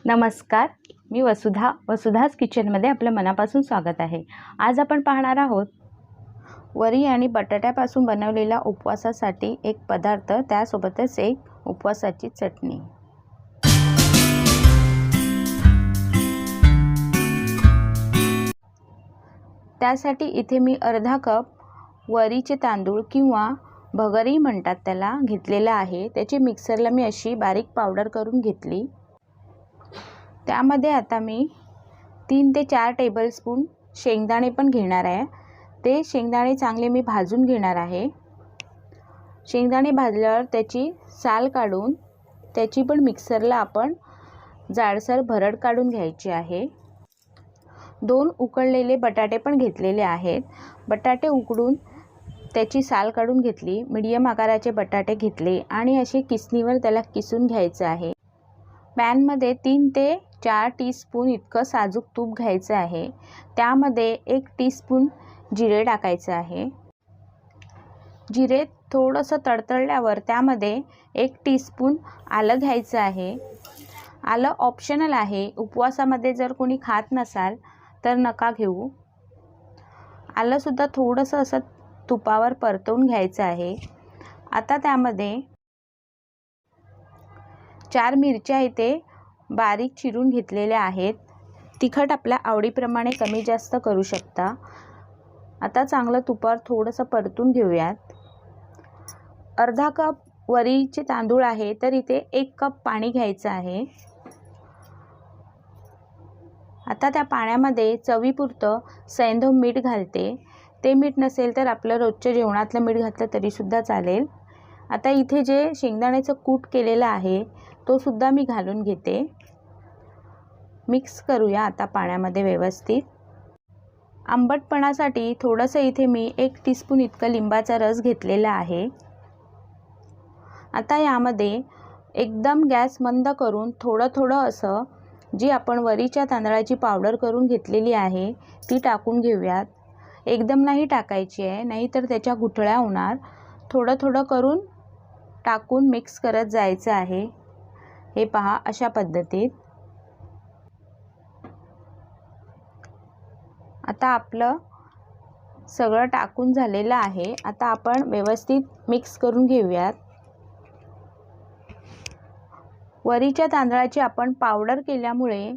नमस्कार, मी वसुधाच किचनमध्ये आपलं मनापासून स्वागत आहे। आज आपण पाहणार आहोत वरी आणि बटाट्यापासून बनवलेला उपवासासाठी एक पदार्थ, त्यासोबतच एक उपवासाची चटणी। त्यासाठी इथे मी अर्धा कप वरीचे तांदूळ किंवा भगरी म्हणतात त्याला घेतलेला आहे। त्याची मिक्सरला मी अशी बारीक पावडर करून घेतली। त्यामध्ये आता मी 3 ते 4 टेबलस्पून शेंगदाणे पण घेणार आहे। ते शेंगदाणे चांगले मी भाजून घेणार आहे। शेंगदाणे भाजल्यावर त्याची साल काढून त्याची पण मिक्सरला आपण जाडसर भरड काढून घ्यायची आहे। 2 उकळलेले बटाटे पण घेतलेले आहेत। बटाटे उकडून त्याची साल काढून घेतली। मीडियम आकाराचे बटाटे घेतले आणि असे किसणीवर त्याला किसून घ्यायचं आहे। पॅनमध्ये 3 ते 4 टीस्पून इतकं साजूक तूप घ्यायचं आहे। त्यामध्ये 1 टीस्पून जिरे टाकायचं आहे। जिरे थोडंसं तडतडल्यावर त्यामध्ये 1 टीस्पून आलं घ्यायचं आहे। आलं ऑप्शनल आहे, उपवासामध्ये जर कोणी खात नसाल तर नका घेऊ। आलंसुद्धा थोडंसं असं तुपावर परतवून घ्यायचं आहे। आता त्यामध्ये 4 मिरच्या इथे बारीक चिरून घेतलेल्या आहेत। तिखट आपल्या आवडीप्रमाणे कमी जास्त करू शकता। आता चांगलं तुपावर थोडंसं परतून घेऊयात। अर्धा कप वरीचे तांदूळ आहे, तर इथे 1 कप पाणी घ्यायचं आहे। आता त्या पाण्यामध्ये चवीपुरतं सैंधव मीठ घालते। ते मीठ नसेल तर आपलं रोजच्या जेवणातलं मीठ घातलं तरीसुद्धा चालेल। आता इथे जे शेंगदाण्याचं कूट केलेलं आहे तो सुद्धा मी घालून घेते। मिक्स करूया आता पाण्यामध्ये व्यवस्थित। आंबटपणासाठी थोडंसं इथे मी 1 टीस्पून इतकं लिंबाचा रस घेतलेला आहे। आता यामध्ये एकदम गॅस मंद करून थोडं असं जी आपण वरीच्या तांदळाची पावडर करून घेतलेली आहे ती टाकून घेऊयात। एकदम नाही टाकायची आहे, नाहीतर त्याच्या गुठळ्या होणार। थोडं करून टाकून मिक्स करत जायचं आहे। हे पहा, अशा पद्धतीत। आता आपलं सगळं टाकून झालेलं आहे। आता आपण व्यवस्थित मिक्स करून घेऊयात। वरीच्या तांदळाची आपण पावडर केल्यामुळे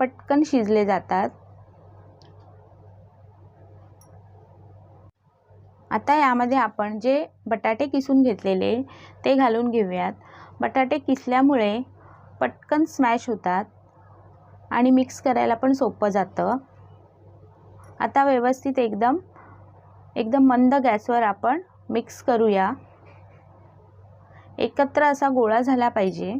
पटकन शिजले जातात। आता यामध्ये आपण जे बटाटे किसून घेतलेले ते घालून घेऊयात। बटाटे किसल्यामुळे पटकन स्मॅश होतात आणि मिक्स करायला पण सोपं जातं। आता व्यवस्थित एकदम मंद गॅसवर आपण मिक्स करूया। एकत्र असा गोळा झाला पाहिजे।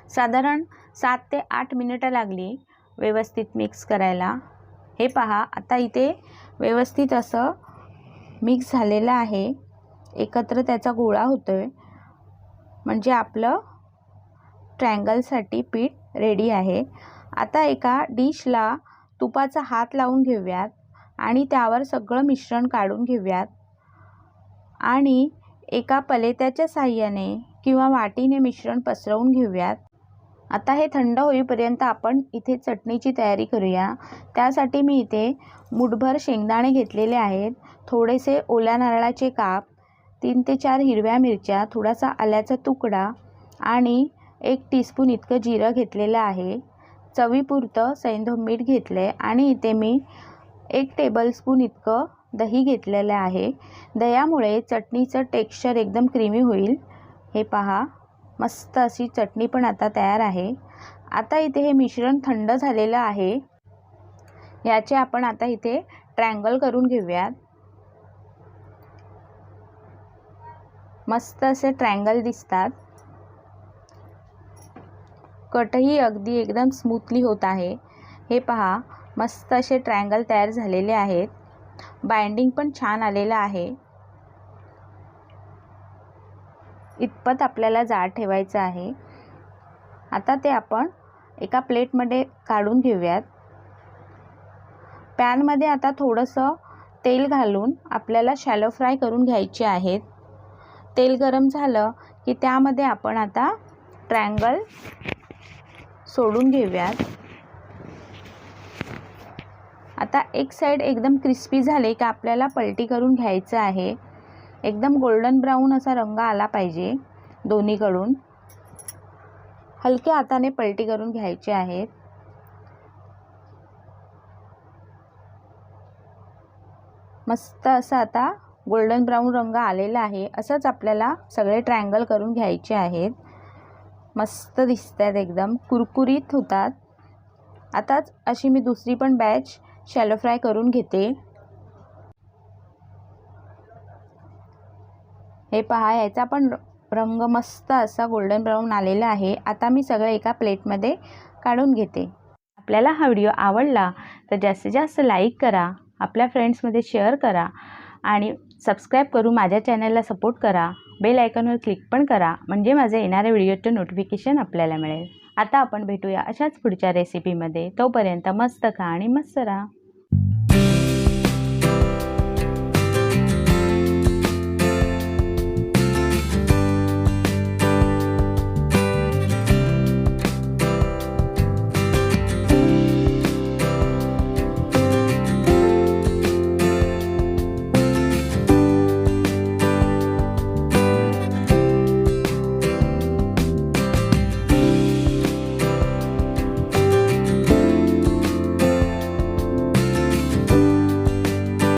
साधारण 7 ते 8 मिनिटं लागली व्यवस्थित मिक्स करायला। हे पहा, आता इथे व्यवस्थित असं मिक्स झालेलं आहे। एकत्र त्याचा गोळा होतोय, म्हणजे आपलं ट्रायंगलसाठी पीठ रेडी आहे। आता एका डिशला तुपाचा हात लावून घेऊयात आणि त्यावर सगळं मिश्रण काढून घेऊयात आणि एका पलेत्याच्या साहाय्याने किंवा वाटीने मिश्रण पसरवून घेऊयात। आता हे थंड होईपर्यंत आपण इथे चटणीची तयारी करूया। त्यासाठी मी इथे मूठभर शेंगदाणे घेतलेले आहेत, थोडेसे ओल्या नारळाचे काप, 3 ते 4 हिरव्या मिरच्या, थोडासा आल्याचा तुकडा आणि 1 टीस्पून इतकं जिरं घेतलेलं आहे। चवीपुरतं सैंधव मीठ घेतले आणि इथे मी 1 टेबलस्पून इतकं दही घेतलेलं आहे। दह्यामुळे चटणीचं टेक्स्चर एकदम क्रीमी होईल। हे पहा, मस्त अशी चटणी पण आता तयार आहे। आता इथे हे मिश्रण थंड झालेलं आहे। याचे आपण आता इथे ट्रायंगल करून घेऊयात। मस्त असे ट्रायंगल दिसतात। कटही अगदी एकदम स्मूथली होत आहे। हे पहा, मस्त असे ट्रायंगल तयार झालेले आहेत। बाइंडिंग पण छान आलेलं आहे। इतपत आपल्याला जाड ठेवायचं आहे। आता ते आपण एका प्लेटमध्ये काढून घेऊयात। पॅनमध्ये आता थोडंसं तेल घालून आपल्याला शॅलो फ्राय करून घ्यायचे आहेत। तेल गरम झालं की त्यामध्ये आपण आता ट्रायंगल सोडून घेऊयात. आता एक साईड एकदम क्रिस्पी झाले की आपल्याला पलटी करून घ्यायचं आहे. एकदम गोल्डन ब्राऊन असा रंग आला पाहिजे दोन्हीकडून. हलक्या हाताने पलटी करून घ्यायचे आहेत. मस्त असं आता गोल्डन ब्राऊन रंग आलेला आहे. असंच आपल्याला सगळे ट्रायंगल करून घ्यायचे आहेत. मस्त दिसतात, एकदम कुरकुरीत होतात. आताच अशी मी दुसरी पण बॅच शॅलो फ्राय करून घेते. हे पहा, याचा पण रंग मस्त असा गोल्डन ब्राऊन आलेला आहे. आता मी सगळं एका प्लेटमध्ये काढून घेते. आपल्याला हा व्हिडिओ आवडला तर जास्तीत जास्त लाईक करा, आपल्या फ्रेंड्समध्ये शेअर करा आणि सबस्क्राईब करून माझ्या चॅनलला सपोर्ट करा. बेल आयकॉनवर क्लिक पण करा, म्हणजे माझे येणाऱ्या व्हिडिओचं नोटिफिकेशन आपल्याला मिळेल. आता आपण भेटूया अशाच पुढच्या रेसिपीमध्ये. तोपर्यंत मस्त खा आणि मस्त राहा.